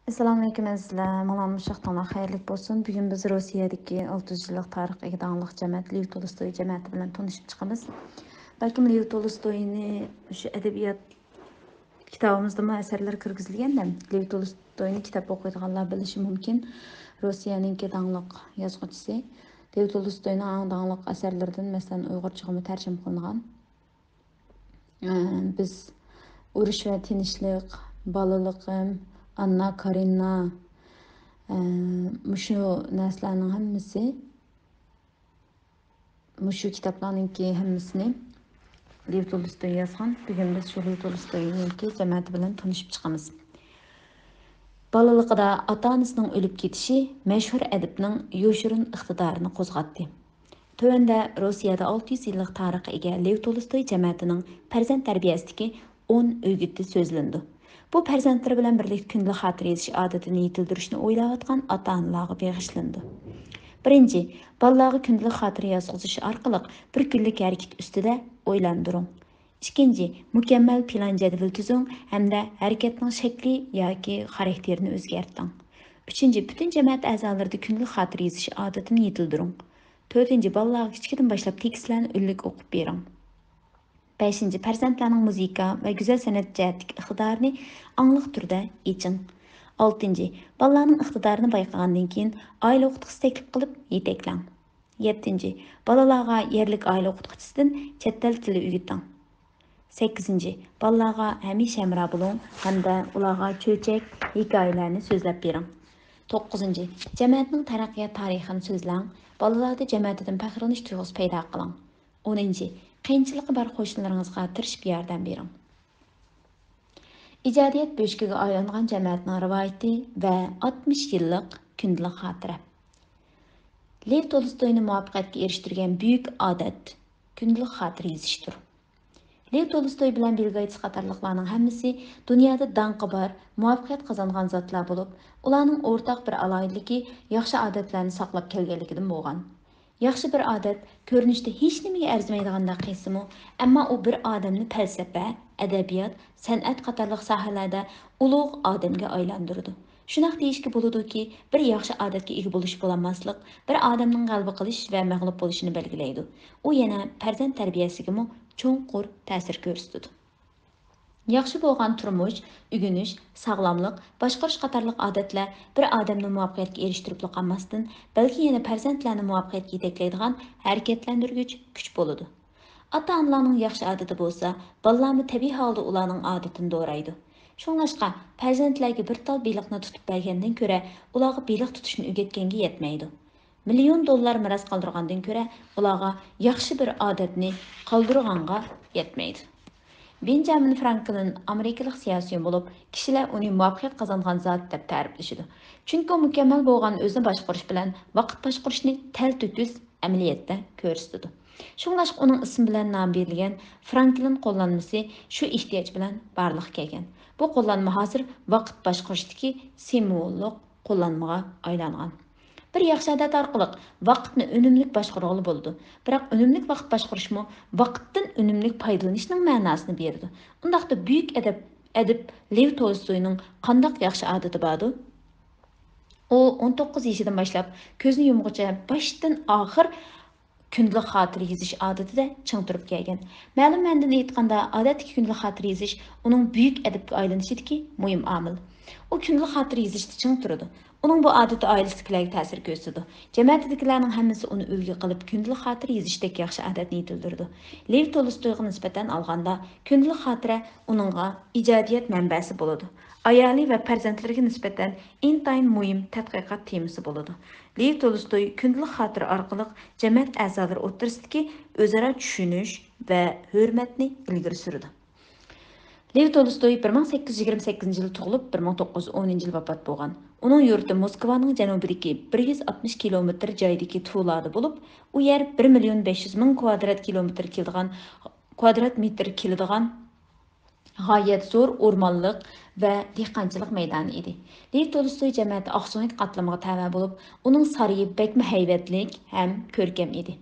Assalamu alaykum azizlar. Malam müşahtanlar xayrlik bolsun. Bugün biz Rusiyadagi 600 yillik tarixga dağınlıq cəmiyyət Lev Tolstoy cəmiyyəti bilan tanışıb çıxımız. Balkim Lev Tolstoyni şu edebiyat kitabımızda mı əsərlər kirgizilgəndə Lev Tolstoyni kitap oxuyduğanlar bilishi mümkün. Rusiyanınki dağınlıq yazğıcısı. Lev Tolstoyning dağınlıq əsərlərdən məsələn Uyğurçaga tərcümə qılınğan. Biz urush və tinchlik, balaliqim, Anna Karenina mushu narsalarning hammasi mushu kitoblarninki hammasini Lev Tolstoy yozgan. Bugun biz shu Lev Tolstoyninki jamiyati bilan tanishib chiqamiz. Balaligida ota-onasining o'lib ketishi mashhur adibning yoshirin iqtidorini qo'zg'atdi. Tövəndə Rusiyada 600 yillik tarixə ega Lev Tolstoy cəmiyyətinin farzand tərbiyyəsidəki 10 ögütü sözləndi. Bu farzandlar bilan birlikdə gündəlik xatirə yazış adətini yetildirishni o'ylayotgan ota-onalarga bag'ishlandi. Birinchi, bolalarga gündəlik xatirə yazg'izish orqali bir kunlik harakat ustida o'ylantiring. Ikkinchi, mukammal plan jadval tuzing hamda harakatning shakli yoki xarakterini o'zgartiring. Uchinchi, butun jamiyat a'zolarida gündəlik xatirə yazış odatini yetildiring. To'rtinchi, bolalarga kichikdan boshlab tekstlarni o'nlik o'qib bering. Beshinchi, farzandlarning musiqa va go'zal san'at jihatdagi iqtidorini ongli turda yeching. Oltinchi, bolalarning iqtidorini bayqagandan keyin oila o'qituvchisi taklif qilib yetaklang. Yettinchi, bolalarga yerlik oila o'qituvchisidan chet el tili o'rgating. Sakkizinchi, bolalarga hamisha hamroh bo'ling hamda ularga cho'chak hikoyalarni so'zlab bering. To'qqizinchi, jamiyatning taraqqiyot tarixini so'zlang. Bolalarda jamiyatidan faxrlanish tuyg'usi paydo qiling. 10. Qiyinchiligi bor qo'shnilaringizga tirishib yordam bering. Ijodiyat bo'shkiga aylangan jamiyatning rivoyati va 60 yillik kundalik xotira. Lev Tolstoyni muvaffaqiyatga erishtirgan buyuk odat kundalik xotira yozishdir. Lev Tolstoy bilan Bill Gates qatorliqlarning hammasi dunyoda danqi bor, muvaffaqiyat qozongan zotlar bo'lib, ularning o'rtaq bir aloyidligi yaxshi odatlarni saqlab kelganligidan bo'lgan. Yaxshi bir odat ko'rinishda hech nimaga arzimaydigandek qilsa-mu, ammo u bir odamni falsafa, adabiyot, san'at qatorliq sohalarda ulug' odamga aylantirdi. Shunaq deyishga bo'ladiki, bir yaxshi odatga ega bo'lish bo'lmaslik, bir odamning g'alaba qilish va mag'lub bo'lishini belgilaydi. U yana farzand tarbiyasiga cho'nqur ta'sir ko'rsatdi. Yaxshi bo'lgan turmush, o'g'inish, sog'lomlik, boshqarish qatorliq odatlar bir odamni muvaffaqiyatga erishtirib qolmasdan, balki yana farzandlarni muvaffaqiyatga yetaklaydigan harakatlantirgich kuch bo'ladi. Ota-onalarning yaxshi odati bo'lsa, bolalarni tabiiy holda ularning odatini do'raydi. Shuningdek, farzandlarga bir tal beliqni tutib bergandan ko'ra, ularga beliq tutishni o'rgatganga yetmaydi. Million dollar miras qoldirgandan ko'ra, ularga yaxshi bir odatni qoldirganga yetmaydi. Benjamin Franklin Amerikalik siyosiy bo'lib, kishilar uni muvaffaqiyat qozongan zot deb ta'riflashadi. Chunki u mukammal bo'lgan o'zini boshqarish bilan vaqt boshqarishni tal-to'kis amaliyotda ko'rsatdi. Shuningdek, uning ismi bilan nom berilgan Franklin qo'llanmasi shu ehtiyoj bilan barliqqa kelgan. Bu qo'llanma hozir vaqt boshqarishdagi simvollik qo'llanmaga aylangan. Bir yaxshi odat orqali vaqtni unumli boshqarishga bo'ladi. Biroq unumli vaqt boshqarishmi vaqtdan unumli foydalanishning ma'nosini berdi. Undaqda buyuk adib Lev Tolstoyning qanday yaxshi odati bordi? U 19 yoshidan boshlab ko'zni yumg'icha boshdan oxir kundalik xotira yozish odatida ching turib kelgan. Ma'lum mandan aytganda, odatdagi kundalik xotira yozish uning buyuk adibga aylanishidagi muhim omil. U kundalik xotira yozishda ching turdi. Uning bu odati oilasidagilarga ta'sir ko'rsatdi. Jamiyatdagilarning hammasi uni ulgu qilib kundalik xotira yozishdagi yaxshi odatni yetildirdi. Lev Tolstoyga nisbatan olganda kundalik xotira uningga ijodiyat manbasi bo'ladi. Ayoli va farzandlariga nisbatan intayin muhim tadqiqot temasi bo'ladi. Lev Tolstoy kundalik xotira orqali jamiyat a'zolari o'rtasidagi o'zaro tushunish va hurmatni ilgari surdi. Lev Tolstoy 1828-yilda tug'ilib, 1910-yilda vafot bo'lgan. Uning yurti Moskvaning janubidagi 160 kilometr joydagi Tulada bo'lib, u yer 1.500.000 kvadrat metr keladigan g'oyat zo'r o'rmonliq va dehqonchilik maydoni edi. Lev Tolstoy jamiyati oqso'nglik qatlamiga tava bo'lib, uning saroyi bakmi haybatlik ham ko'rkam edi.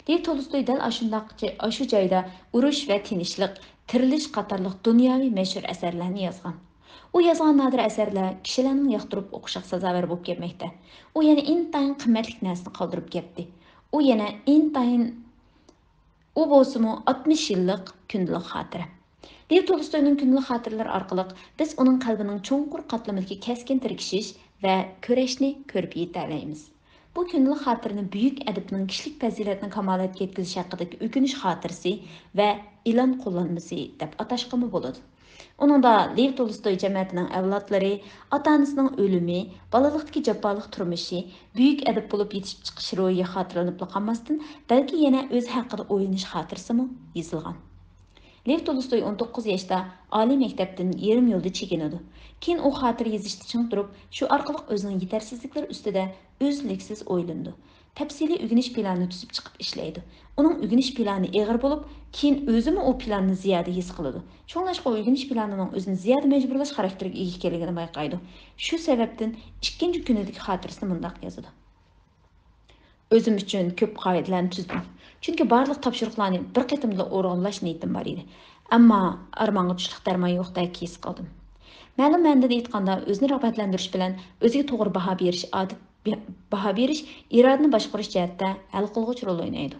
Lev Tolstoy dal shu joyda urush va tinchlik, tirilish qatorliq dunyoviy mashhur asarlarni yozgan. U yazgan nadir əsərlər kişilərning yoqtirib o'qishga sazovor bo'lib kelmoqda. U yana intayin qimmatli narsani qoldirib ketdi. U yana intayin u bo'lsa-mu 60 yillik kundalik xotira. Lev Tolstoyning kundalik xotiralari orqali biz uning qalbining cho'nqur qatlamidagi keskin tirkishish va kurashni ko'rib yetalaymiz. Bu kundalik xotirani buyuk adibning kishilik fazilatini kamolatga yetkazish haqidagi o'kinish xotirasi va e'lon qo'llanmasi deb atashqimi bo'ladi. Uningda Lev Tolstoy jamiyatining avlodlari, ota-onasining o'limi, bolalikdagi jafoliq turmushi, buyuk adib bo'lib yetishib chiqish ro'yi xotiranib qolmasdan, balki yana o'zi haqida o'ylanish xotirasimi yozilgan. Lev Tolstoy 19 yaşda oliy maktabdan yarim yo'lda chekinadi. Keyin u xotira yozishda ching turib, shu orqali o'zining yetersizliklari ustida o'zliksiz o'ylandi. Tafsiliy o'rganish planini tuzib chiqib ishlaydi. Uning o'rganish plani og'ir bo'lib, keyin o'zimi u planni ziyoda his qiladi. Shunlashqa o'rganish planining o'zini ziyoda majburlash xarakteriga ega ekanligini bayqaydi. Shu sababdan ikkinchi kunidagi xotirasini bundoq yozadi. Özüm üçün ko'p qoidalarni tuzdim. Chunki barliq topshiriqlarni bir qatimda o'rg'inlash niyatim bor edi. Ammo armonga tushliq darmon yo'qdek his qildim. Ma'lum ma'noda aytganda, o'zini rag'batlantirish bilan o'ziga to'g'ri baho berish irodani boshqarish jihatda hal qilg'uchi rol o'ynaydi.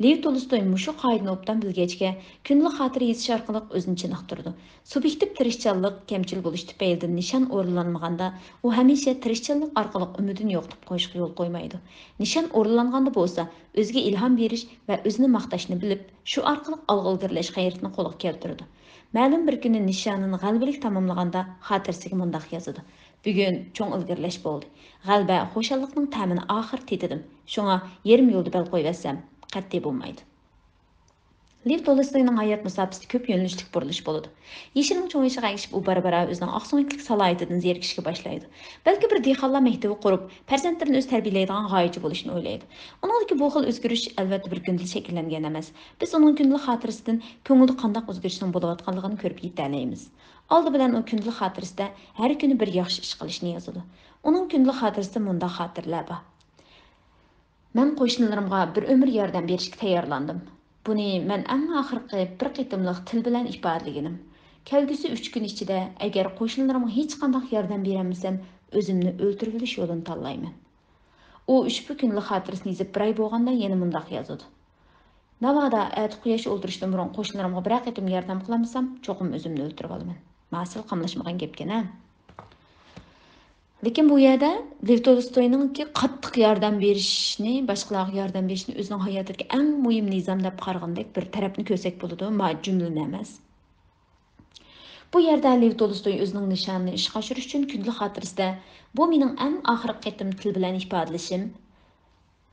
Lev Tolstoy mushu qoidani obdan bilgachga, kundalik xotira yozish orqali o'zini chiniqtirdi. Subyektiv tirishchanlik kamchil bo'lish tufaylidan nishon o'rinlanmaganda, u hamisha tirishchanlik orqali umidini yo'qotib qo'yishga yo'l qo'ymaydi. Nishon o'rinlanganda bo'lsa, o'ziga ilhom berish va o'zini maqtashni bilib, shu orqali ilg'irlash g'ayratini qo'lga keltirdi. Ma'lum bir kuni nishonini g'alabalik tamomlaganda xotirasiga mundaq yozadi. Bugun cho'ng ilgirlash bo'ldi. G'alaba xo'shallikning ta'mini oxir tetidim. Shunga yarim yo'lda bel qo'yvatsam, qat'iy bo'lmaydi. Lev Tolstoyning hayot musofasida ko'p yo'nalishlik burilish bo'ladi. Yeshining cho'ng'ishiga ergishib, u bara-bara o'zining oqso'nglik salohiyatidan zerikishga boshlaydi. Balki bir dehqonlar maktabi qurib, farzandlarini o'z tarbiyalaydigan g'oyachi bo'lishni o'ylaydi. Uningdagi bu xil o'zgarish albatta bir kunda shakllangan emas. Biz uning kundalik xotirasidan ko'ngilda qanday o'zgarishning bo'layotganligini ko'rib yetalaymiz. Oldi bilan u kundalik xotirasida har kuni bir yaxshi ish qilishni yozadi. Uning kundalik xotirasida mundaq xotirlar bor. Men qo'shnilarimga bir umr yordam berishga tayyorlandim. Buni men eng oxirgi bir qitimliq til bilan ifodalagandim. Kelgusi 3 kun ichida agar qo'shnilarimga hech qanday yordam berolmasam, o'zimni o'ldirib olish yo'lini tanlayman. U ushbu kunlik xotirasini yozib bir oy bo'lganda yana mundaq yozadi. Navoda ati quyosh o'ldirishdan burun qo'shnilarimga bir qitim yordam qilmasam, cho'qim o'zimni o'ldirib olaman. Mas'ul qamlashmagan gapkan-a. Lekin bu yerda Lev Tolstoyninki qattiq yordam berishni, boshqalarga yordam berishni o'zining hayotidagi eng muhim nizam deb qaragandek bir tarafni ko'rsak bo'ladi, ma jumlani emas. Bu yerda Lev Tolstoy o'zining nishonini ishga oshirish uchun kundalik xotirasida bu mening eng oxirgi qatim til bilan ifodalashim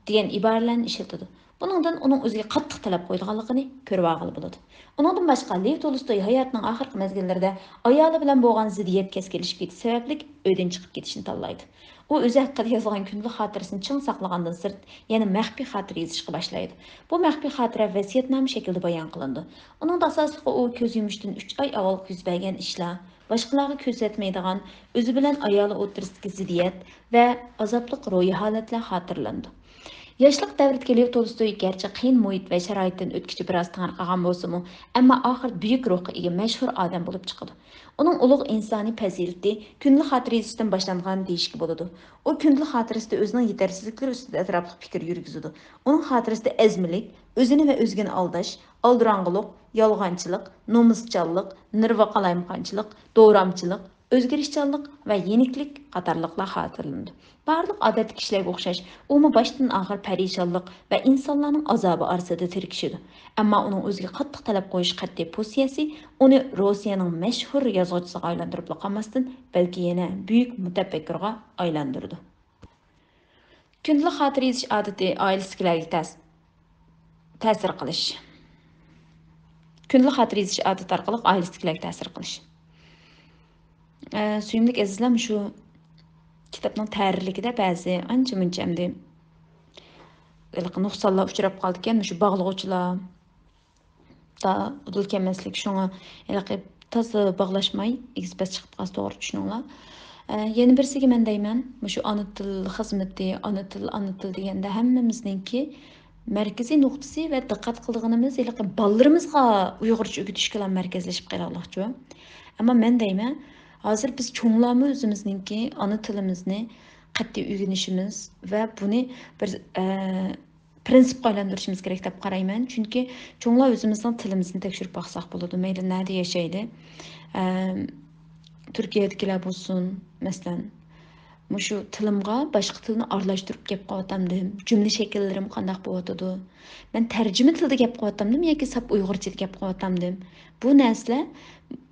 degan iboralarni ishlatadi. Buningdan uning o'ziga qattiq talab qo'yganligini ko'rib olg'ili bo'ladi. Uningdan boshqa Lev Tolstoy hayotining oxirgi mezgillarida ayoli bilan bo'lgan ziddiyat keskinlashib ketishi sababli uydan chiqib ketishni tanlaydi. U o'zi haqida yozgan kundalik xotirasini ching saqlagandan sirt yana maxfiy xotira yozishga boshlaydi. Bu maxfiy xotira vasiyatnoma shaklida bayon qilindi. Uning asosida u ko'z yumishdan 3 oy avval yuz bergan ishlar, boshqalarga ko'rsatmaydigan o'zi bilan ayoli o'rtasidagi ziddiyat va azobli ruhiy holatlar xotirlandi. Yoshlik davridagi Lev Tolstoy garchi qiyin muhit va sharoitdan o'tkichi biroz tang'arqagan bo'lsa-mu, ammo oxir buyuk ruhga ega mashhur odam bo'lib chiqadi. Uning ulug' insoniy fazilati kundalik xotira yozishdan boshlangan deyishga bo'ladi. U kundalik xotirasida o'zining yetersizliklari ustida atrofli fikr yurgizadi. Uning xotirasida azmilik, o'zini va o'zgani aldash, aldirang'iliq, yolg'onchilik, nomuschanlik, nirva qalaymaqonchilik, do'ramchilik, o'zgarishchanlik va yeniklik qatorliqlar xotirlandi. Barliq odatli kishilarga o'xshash, u boshdan oxir parishonlik va insonlarning azobi orasida tirkishadi. Ammo uning o'ziga qattiq talab qo'yish qat'iy pozitsiyasi uni Rossiyaning mashhur yozuvchisiga aylantirib qolmasdan, balki yana buyuk mutafakkirga aylantirdi. Kundalik xotira yozish odati oilasiga ta'sir qilish. Kundalik xotira yozish odati orqali oilasiga ta'sir qilish. Suyimlik azizlar, shu kitobning tayyorligida ba'zi ancha-muncha endi nuqsonlar uchrab qoldi ekan, shu bog'lovchilar da udil kelmaslik, shunga toza bog'lashmay egizbas chiqib qolsa to'g'ri tushuninglar. Yana birisiga men deyman, shu ona til xizmati, ona til deganda hammamizningki markaziy nuqtasi va diqqat qilganimiz bolalarimizga Uyg'urcha o'rgatishga markazlashib qolaylikchi. Ammo men deyman, Hozir biz cho'nglarmi o'zimizningki ana tilimizni qat'iy o'rganishimiz va buni bir prinsipga aylantirishimiz kerak deb qarayman. Chunki cho'nglar o'zimizning tilimizni tekshirib baqsaq bo'ladi. Mayli nada yashaydi. Turkiyadagilar bo'lsin, masalan, mushu tilimga boshqa tilni aralashtirib gap qilayotamdim. Jumla shakllarim qanday bo'layotidi? Men tarjima tilida gap qilayotamdim yoki sap uyg'urchada gap qilayotamdim. Bu narsalar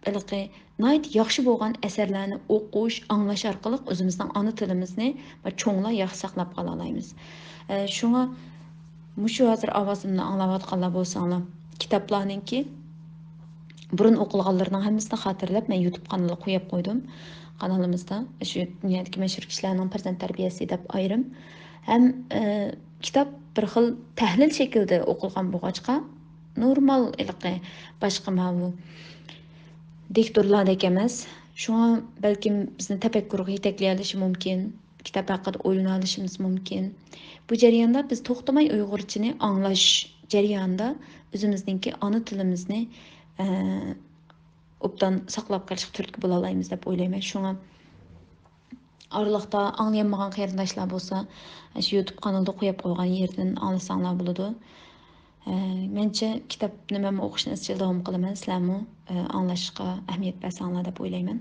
iliqi nayt yaxshi bo'lgan asarlarni o'qish, anglash orqali o'zimizning ona tilimizni va cho'nglar yaxshi saqlab qola olamiz. Shunga mushu hozir ovozimni anglayotganlar bo'lsanglar, kitoblarningki burun o'qilganlarning hammasini xotirlab men YouTube kanaliga qo'yib qo'ydim. Kanalimizda shu dunyodagi mashhur kishilarning farzand tarbiyasi deb ayrim. Ham kitob bir xil tahlil shaklida o'qilgan bo'lg'achqa normal iliqi boshqa bu diktorlardek emas. Shunga balkim bizni tafakkurga yetaklay olishi mumkin. Kitob haqida o'ylana olishimiz mumkin. Bu jarayonda biz to'xtamay uyg'urchani anglash jarayonida o'zimizningki ona tilimizni obdan saqlab qolishga turtki bo'la olamiz deb o'ylayman. Shunga oralıqda anglayolmagan qarindoshlar bo'lsa, shu YouTube kanalida qo'yib qo'ygan yerdan anglasanglar bo'ladi. Mencha kitobni men o'qishni izchil davom qilaman, sizlarmi anglashga ahamiyat bersanglar deb o'ylayman.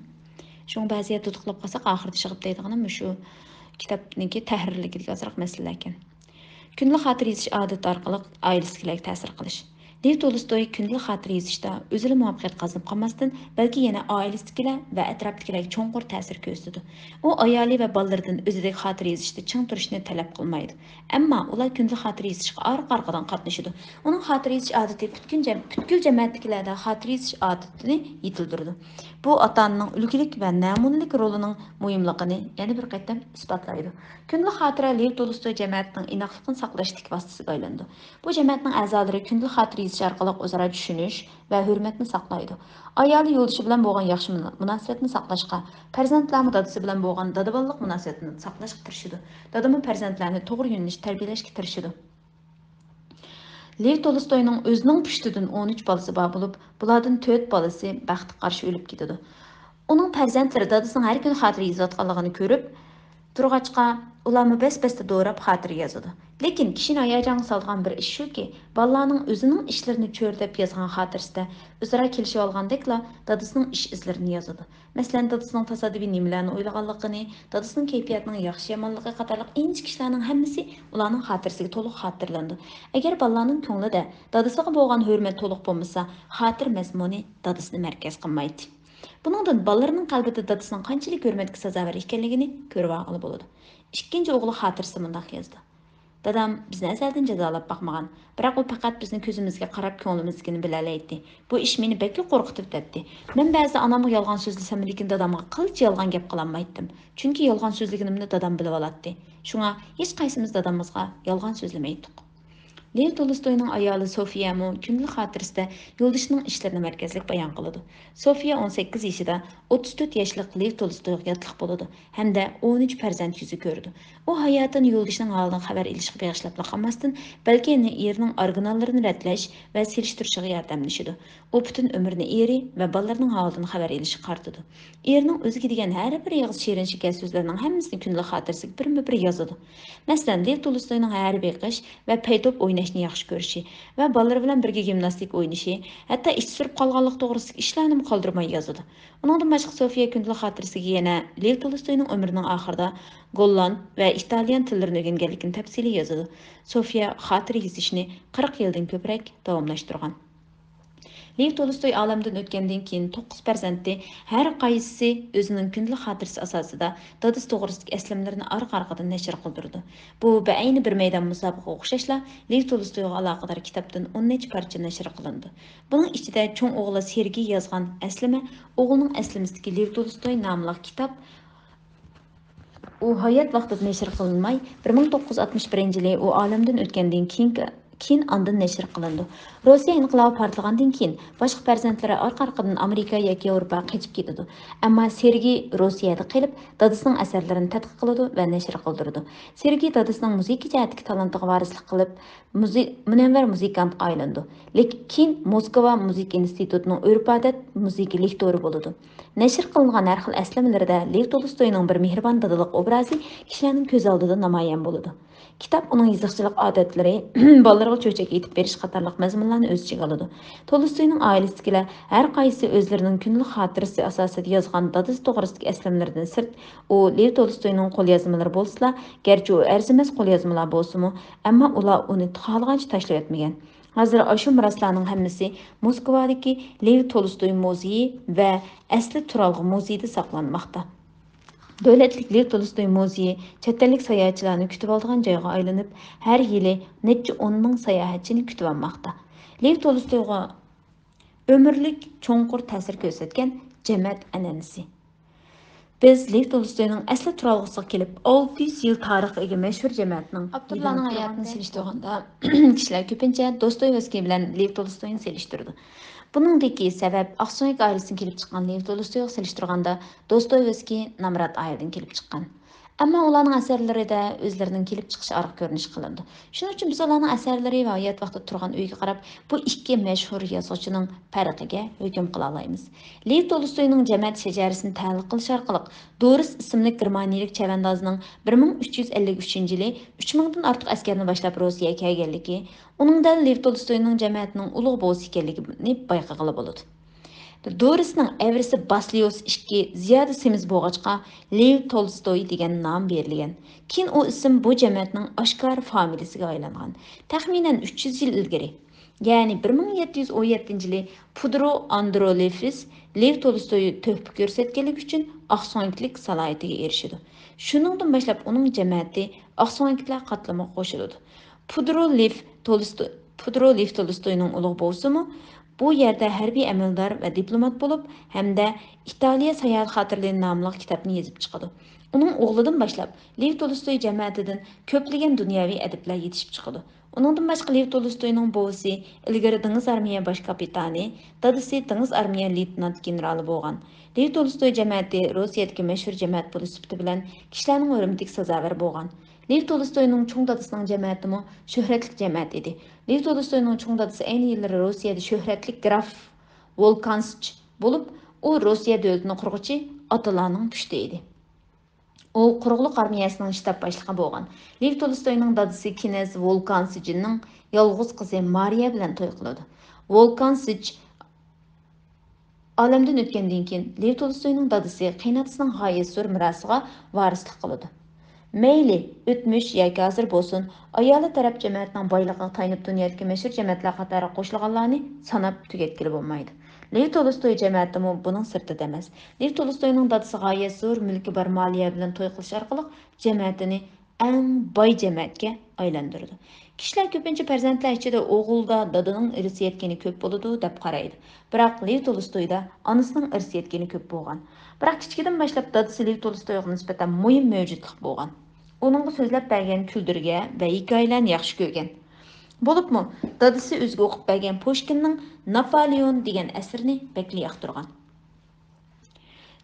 Shunga ba'ziya tutuqlab qolsak, oxirida chiqib deydiganim shu kitobniki tahrirligiga ozroq masala ekan. Kundalik xatir yozish odati orqali oilasiga ta'sir qilish. Lev Tolstoy kundalik xatir yozishda o'zini muvaffaqiyat qozonib qolmasdan, balki yana oilasidagilar va atrofdagilarga cho'nqur ta'sir ko'rsatdi. U ayoli va bolalaridan o'zidagi xatir yozishda ching turishni talab qilmaydi. Ammo ular kundalik xatir yozishga orqa-orqadan qatnashadi. Uning xatir yozish odati butkul jamoatdagilarda xatir yozish odatini yetildirdi. Bu ota-onaning ulgulik va namunalik rolining muhimligini yana bir qayta isbotlaydi. Kundalik xotira Lev Tolstoy jamoatining inoqligini saqlashlik vositasiga aylandi. Bu jamoatning a'zolari kundalik xatir yozish orqali o'zaro tushunish va hurmatni saqlaydi. Ayoli yo'ldoshi bilan bo'lgan yaxshi munosabatni saqlashga, farzandlarning dadasi bilan bo'lgan dadabollik munosabatini saqlashga tirishadi. Dadami farzandlarni to'g'ri yo'nalish tarbiyalashga tirishadi. Lev Tolstoyning o'zining pushtidan 13 bolasi bor bo'lib, bulardan 4 bolasi baxtga qarshi o'lib ketadi. Uning farzandlari dadasining har kuni xatir yozayotganligini ko'rib, turg'achqa ularni bes-besda do'rab xatir yozadi. Lekin kishini hayajonga solgan bir ish shuki, bolalarning o'zining ishlarini cho'rdab yozgan xotirasida o'zaro kelishib olgandekla dadasining ish izlarini yozadi. Masalan, dadasining tasodifiy nimalarni o'ylaganligini, dadasining kayfiyatining yaxshi-yomonligi qatorliq ingichka ishlarning hammasi ularning xotirasiga to'liq xotirlandi. Agar bolalarning ko'nglida dadasiga bo'lgan hurmat to'liq bo'lmasa, xotir mazmuni dadasini markaz qilmaydi. Buningdan bolalarning qalbida dadasining qanchalik hurmatga sazovor ekanligini ko'rib olg'ili bo'ladi. Ikkinchi o'g'li xotirasida bunday yozdi. Dadam bizni azaldan jazolab boqmagan, biroq u faqat bizni ko'zimizga qarab ko'nglimizgini bilalaydi. Bu ish meni bekli qo'rqitib ketdi. Men ba'zida onamga yolg'on so'zlasam, lekin dadamga qilcha yolg'on gap qilolmaydim. Chunki yolg'on so'zlaganimni dadam bilib oladi. Shunga hech qaysimiz dadamizga yolg'on so'zlamaydik. Lev Tolstoyning ayoli Sofiya mu kundalik xotirasida yo'ldoshining ishlarini markazlik bayon qiladi. Sofiya 18 yoshida 34 yoshli Lev Tolstoyga yotliq bo'ladi hamda 13 farzand yuzi ko'rdi. U hayotini yo'ldoshining holidan xabar olishga bag'ishlab qolmasdan, balki erining originallarini ratlash va selishtirishga yordamlashadi. U butun umrini eri va bolalarining holidan xabar olishga qaratadi. Erining o'ziga degan har bir yig'iz shirin shikar so'zlarining hammasini kundalik xotirasiga birma-bir yozadi. Masalan, Lev Tolstoyning har bir qish va paytop o'ynashni yaxshi ko'rishi va bolalar bilan birga gimnastik o'ynashi, hatto ish surib qolganlik to'g'risida ishlarni qoldirmay yozadi. Uningdan boshqa Sofiya kundalik xotirasiga yana Lev Tolstoyning umrining oxirida golland va italyan tillarini o'rganganligini tafsiliy yozadi. Sofiya xotir yozishni 40 yildan ko'proq davomlashtirgan. Lev Tolstoy olamdan o'tgandan keyin 9 farzandi har qaysisi o'zining kundalik xotirasi asosida dadasi to'g'risidagi eslamlarini orqa-orqadan nashr qildirdi. Bu ayni bir maydon musobaqaga o'xshashla Lev Tolstoyga aloqador kitobdan 10 parcha nashr qilindi. Buning ichida cho'ng o'g'li Sergiy yozgan aslama, o'g'lining aslamasidagi Lev Tolstoy nomli kitob u hayot vaqtida nashr qilinmay 1961-yili u olamdan o'tgandan keyin ondan nashr qilindi. Rossiya inqilobi portlagandan keyin boshqa farzandlari orqa-orqadan Amerika yoki Yevropaga qochib ketadi. Ammo Sergiy Rossiyada qolib, dadasining asarlarini tadqiq qiladi va nashr qildirdi. Sergiy dadasining musiqa jihatdagi talantiga varislik qilib, munavvar muzikantga aylandi. Lekin Moskva Musiqa institutining Urpadat musiqa lektori bo'ladi. Nəşr qılınğan hər xil əsləmələrdə Lev Tolstoyның bir mehribon dadılıq obrazi kişilərning ko'z oldida namoyon bo'ladi. Kitap uning yozıqchilik odatlari, bolalarga cho'chak etib berish qatorliq mazmunlarni o'z ichiga oladi. Tolstoyning oilasidagilar har qaysi o'zlarining kundalik xotirasi asosida yozgan dadasi to'g'risidagi eslamlardan sirt, u Lev Tolstoyning qo'lyozmalari bo'lsa, garchi u arzimas qo'lyozmalar bo'lsa-mu, ammo ular uni xohlagancha tashlab etmagan. Hozir shu miroslarning hammasi Moskvadagi Lev Tolstoy muzeyi va asli turalg'i muzeyida saqlanmoqda. Davlatlik Lev Tolstoy muzeyi chet ellik sayohatchilarni kutib oladigan joyga aylanib, har yili necha 10 ming sayohatchini kutib olmoqda. Lev Tolstoyga ömürlük cho'nqur ta'sir ko'rsatgan jamoat an'anasi. Biz Lev Tolstoyning asli turalg'isiga kelib 600 yil tarixga ega mashhur jamoatning avtorlarning hayotini selishtirganda kishilar ko'pincha Dostoyevskiy bilan Lev Tolstoyni selishtirdi. Buningdagi sabab Aqso'yik oilasidan kelib chiqqan Lev Tolstoyga selishtirganda Dostoyevskiy Namrat oiladan kelib chiqqan. Ammo ularning asarlarida o'zlarining kelib chiqishi orqa ko'rinish qilindi. Shuning uchun biz ularning asarlari va hayot vaqtida turgan uyga qarab, bu ikki mashhur yozuvchining farqiga hukm qila olamiz. Lev Tolstoyning jamoat shajarasini tahlil qilish orqali Doris ismli germaniyalik chavandozning 1353-yili 3000 dan ortiq askarni boshlab Rossiyaga kelganligi, uningdan Lev Tolstoyning jamoatining ulug' bo'g'isi ekanligini bayqag'ili bo'ladi. Dorisning evrisi Baslios 2 ziyoda semiz bo'g'achqa Lev Tolstoy degan nom berilgan. Keyin u ism bu jamoatning oshkor familiyasiga aylangan. Taxminan 300 yil ilgari, ya'ni 1717-yili Pudro Androlevs Lev Tolstoyni töhfa ko'rsatganlik uchun Aqso'nglik salohiyatiga erishadi. Shuningdan boshlab uning jamoati Aqso'ngliklar qatlamiga qo'shiladi. Pudro Lev Tolstoyning ulug' bo'lsa-mu, bu yerda harbiy amaldor va diplomat bo'lib, hamda Italiya sayohat xotiralari nomli kitobni yozib chiqadi. Uning o'g'lidan boshlab Lev Tolstoy jamoatidan ko'plagan dunyoviy adiblar yetishib chiqadi. Uningdan boshqa Lev Tolstoyning buvisi ilgari dengiz armiya bosh kapitani, dadasi dengiz armiya leytenant generali bo'lgan. Lev Tolstoy jamoati Rossiyadagi mashhur jamoat bo'lish sifati bilan kishilarning hurmatiga sazovor bo'lgan. Lev Tolstoyning cho'ng dadasining jamoatimi shuhratli jamoat edi. Lev Tolstoyning cho'ng dadasi ayni yillari Rossiyada shuhratli graf Volkansich bo'lib, u Rossiya davlatini qurg'uchi otalarning pushti edi. U quruqliq armiyasining shtab boshlig'i bo'lgan. Lev Tolstoyning dadasi Knez Volkansichning yolg'iz qizi Mariya bilan to'y qiladi. Volkansich olamdan o'tgandan keyin Lev Tolstoyning dadasi qaynotasining g'oyat mirosiga varislik qiladi. Meyli, o'tmish yoki hozir bo'lsin, ayoli taraf jamoatning boyligiga tayanib dunyodagi mashhur jamoatlar qatoriga qo'shilganlarni sanab tugatkili bo'lmaydi. Lev Tolstoy jamoati buning sirtida emas. Lev Tolstoyning dadasi g'oyat zo'r mulki bor Mariya bilan to'y qilish orqali jamoatini eng boy jamoatga aylantirdi. Kishilar ko'pincha farzandlar ichida o'g'ilda dadaning irsi yetkani ko'p bo'ladi deb qaraydi. Biroq Lev Tolstoyda onasining irsi yetkani ko'p bo'lgan. Biroq kichkidan boshlab dadasi Lev Tolstoyga nisbatan muhim mavjudlik bo'lgan. Onunla so'zlab bergan kuldirga va hikoyalarni yaxshi ko'rgan. Bo'libmi, dadasi o'ziga o'qib bergan Pushkinning Napoleon degan asarni bekli yoqtirgan.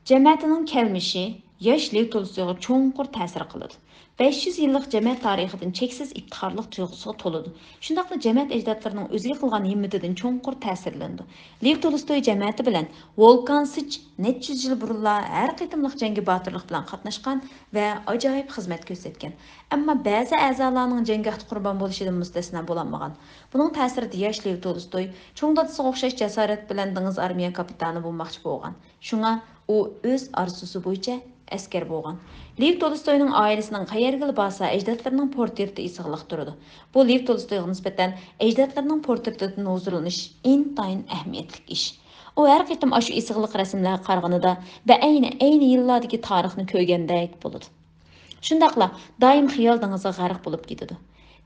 Jamoatining kelmishi yosh Lev Tolstoyga cho'nqur ta'sir qiladi. 500 yillik jamoat tarixidan cheksiz iftixorlik tuyg'usiga to'ladi. Shundaqla jamoat ajdodlarining o'ziga qilgan himmatidan cho'nqur ta'sirlandi. Lev Tolstoy jamoati bilan Volkansich necha yil burunlar har qitimliq jangi botirlik bilan qatnashgan va ajoyib xizmat ko'rsatgan. Ammo ba'zi a'zolarning janggohda qurbon bo'lishidan mustasno bo'lolmagan. Buning ta'sirida yosh Lev Tolstoy cho'ng dadasiga o'xshash jasorat bilan dengiz armiya kapitani bo'lmoqchi bo'lgan. Shunga u o'z orzusi bo'yicha askar bo'lgan. Lev Tolstoyning oilasining qayerga borsa ajdodlarining portreti isig'liq turadi. Bu Lev Tolstoyga nisbatan ajdodlarining portretidan huzurlanish intayin ahamiyatli ish. U har qitim shu isig'liq rasmlarga qaraganda va ayni yillardagi tarixni ko'rgandek bo'ladi. Shundaqla doim xiyol dengizga g'arq bo'lib ketadi.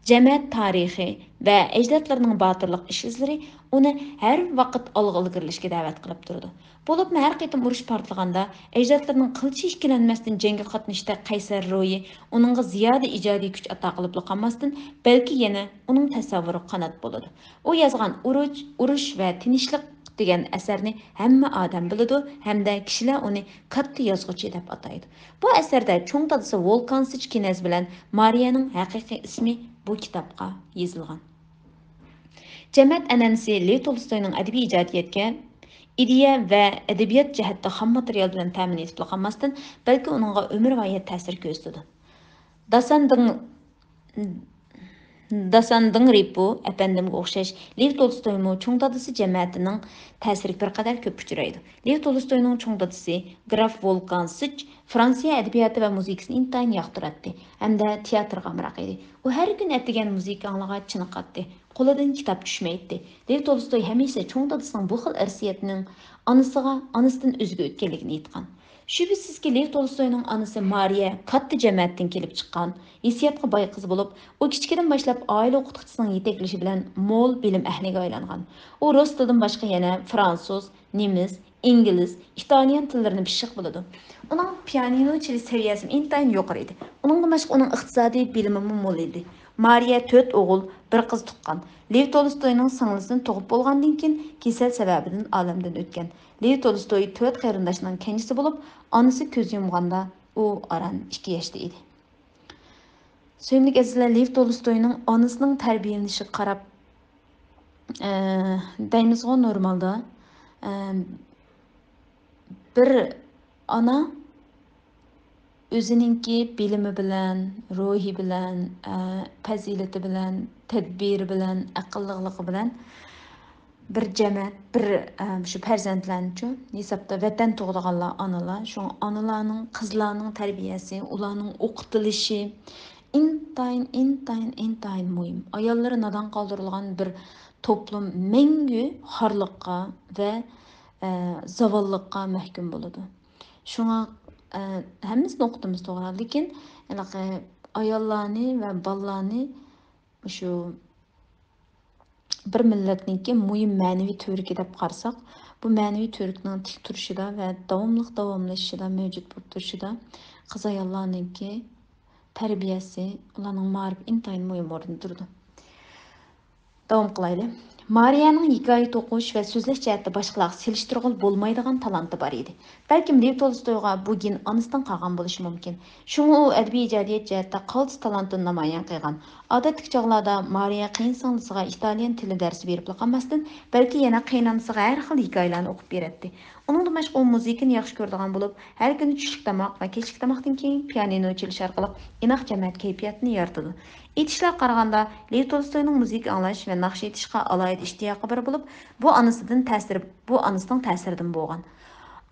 Jamoat tarixi va ajdodlarining botirlik ish izlari uni har vaqt olg'a ilgarilashga da'vat qilib turdi. Bo'libmi har qitim urush portlaganda ajdodlarining qilchi ikkilanmasdan jangga qatnashda qaysar ro'yi uningga ziyoda ijodiy kuch ato qilib qolmasdan, balki yana uning tasavvuri qanot bo'ladi. U yozgan urush va tinchlik degan asarni hamma odam biladi hamda kishilar uni katta yozuvchi deb ataydi. Bu asarda cho'ng dadasi Volkansich Knez bilan Mariyaning haqiqiy ismi bu kitobga yozilgan. Jamoat an'anasi Lev Tolstoyning adabiy ijodiyatga ideya va adabiyot jihatda xam material bilan ta'min etib qolmasdan, balki uningga umr g'oyat ta'sir ko'rsatdi. Dasan Ding Dasan Ding Ripu әпәндімге o'xshash Lev Tolstoyning cho'ng dadasi jamiyatining ta'siri bir qadar ko'p uchraydi. Lev Tolstoyning cho'ng dadasi Graf Volkansich Fransiya adabiyoti va muzikasini intayin yoqtiradi hamda teatrga amoq edi. U har kun atigan muzika anglag'a chiniqadi. Qo'lidan kitob tushmaydi. Lev Tolstoy hamisha cho'ng dadasining bu xil irsiyatning onasidan o'ziga o'tganligini aytgan. Şübhəsizki Lev Tolstoy'un anısı Mariya katta cəmiyyətdən kelib çıxan, hissiyatqa boy qız bo'lib, u kichikdan boshlab oila o'qituvchisining yetaklishi bilan mo'l bilim ahliga aylangan. U rus tilidan boshqa yana fransuz, nemis, ingliz, italyan tillarini pishiq biladi. Uning pianino chalish saviyasi intayin yuqori edi. Uningga boshqa uning iqtisodiy bilimi mo'l edi. Mariya 4 o'g'il, bir qiz tuqqan. Lev Tolstoy'ning singlisini tug'ib bo'lgandan keyin kasal sababidan olamdan o'tgan. Lev Tolstoy 4 qarindoshning kenjisi bo'lib, onasi ko'z yumganda u aran 2 yoshda edi. Söyümlük azizlar, Lev Tolstoy'ning onasining tarbiyalanishiga qarab daymizg'o normalda bir ona o'zininki bilimi bilan, ruhi bilan, fazilati bilan, tadbiri bilan, aqlliligi bilan bir cəmiyyət, bir şu farzandlarni hesabda vatan tug'diganlar onalar, şu onalarning, qizlarning tarbiyasi, ularning o'qitilishi intayin muhim. Ayolları nadan qoldirilgan bir toplum mengü xorliqqa va zavallıqqa mahkum bo'ladi. Şuna hammamiz nuqtamiz to'g'ri, lekin ayollarni va bolalarni şu bir millatniki muhim ma'naviy to'riki deb qarasak, bu ma'naviy to'rikning tik turishida va davomlashishida mavjud bo'lib turishida qiz ayollarningki tarbiyasi, ularning ma'rifi intayin muhim o'rinda turdi. Davom qilaylik. Mariyaning hikoya to'qish va so'zlash jihatda boshqalarga selishtirg'il bo'lmaydigan talanti bor edi. Balkim Lev Tolstoyga bu gen onasidan qolgan bo'lishi mumkin. Shunga u adabiy ijodiyat jihatda qaltis talantini namoyon qilgan. Odatdagi chog'larda Mariya qiyin singlisiga italyan tili darsi berib qolmasdan, balki yana qiynanisiga har xil hikoyalarni o'qib beradi. Uningdan boshqa u muzikani yaxshi ko'radigan bo'lib, har kuni tushlik tomoq va kechki tomoqdan keyin pianino chalish orqali inoq jamiyat kayfiyatini yaratadi. Aytishlar qaraganda Lev Tolstoyning muzika anglash va naqsh etishga alohida ishtiyoqi bor bo'lib, bu onasining ta'siridan bo'lgan.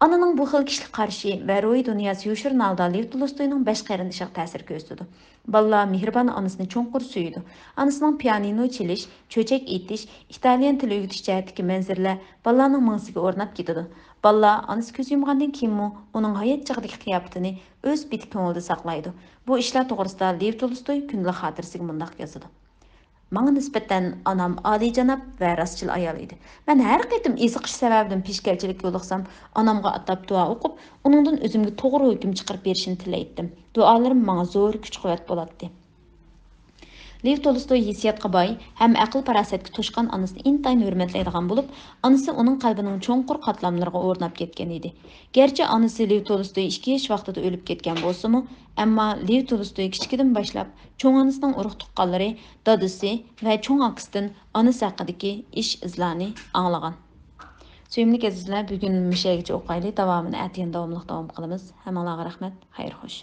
Ananing bu xil kishilik qarashi va ruhiy dunyosi yo'shirin holda Lev Tolstoyning 5 qarindoshiga ta'sir ko'rsatdi. Bolalar mehribon onasini cho'nqur suydi. Onasining pianino chalish, cho'chak etish, italyan tili o'rgatish jihatdagi manzaralar bolalarning mingsiga o'rnab ketadi. Bolalar onasi ko'z yumgandan keyin uning hayot chog'idagi qiyofatini o'z biti ko'nglida saqlaydi. Bu ishlar to'g'risida Lev Tolstoy kundalik xotirasiga mundaq yozadi. Manga nisbatan anam oliyjanob va rostchil ayol edi. Men har qatim eziqish sababidan peshkalchilik yo'liqsam, anamga atab duo o'qib, uningdan o'zimga to'g'ri hukm chiqarib berishini tilaydim. Duolarim menga zo'r kuch-quvvat bo'ladi. Lev Tolstoy hissiyatga boy ham aql farosatga to'shqan onasini intayin hurmatlaydigan bo'lib, onasi uning qalbining cho'nqur qatlamlariga o'rnab ketgan edi. Garchi onasi Lev Tolstoy 2 yosh vaqtida o'lib ketgan bo'lsa-mu, ammo Lev Tolstoy kichkidan boshlab cho'ng onasining urug' tuqqanlari, dadasi va cho'ng akasidan onasi haqidagi ish izlarni anglagan. Suyimli azizlar, bugun mushagicha o'qaylik, davomini atiyan davom qilamiz. Hammalarga rahmat, xayr xo'sh.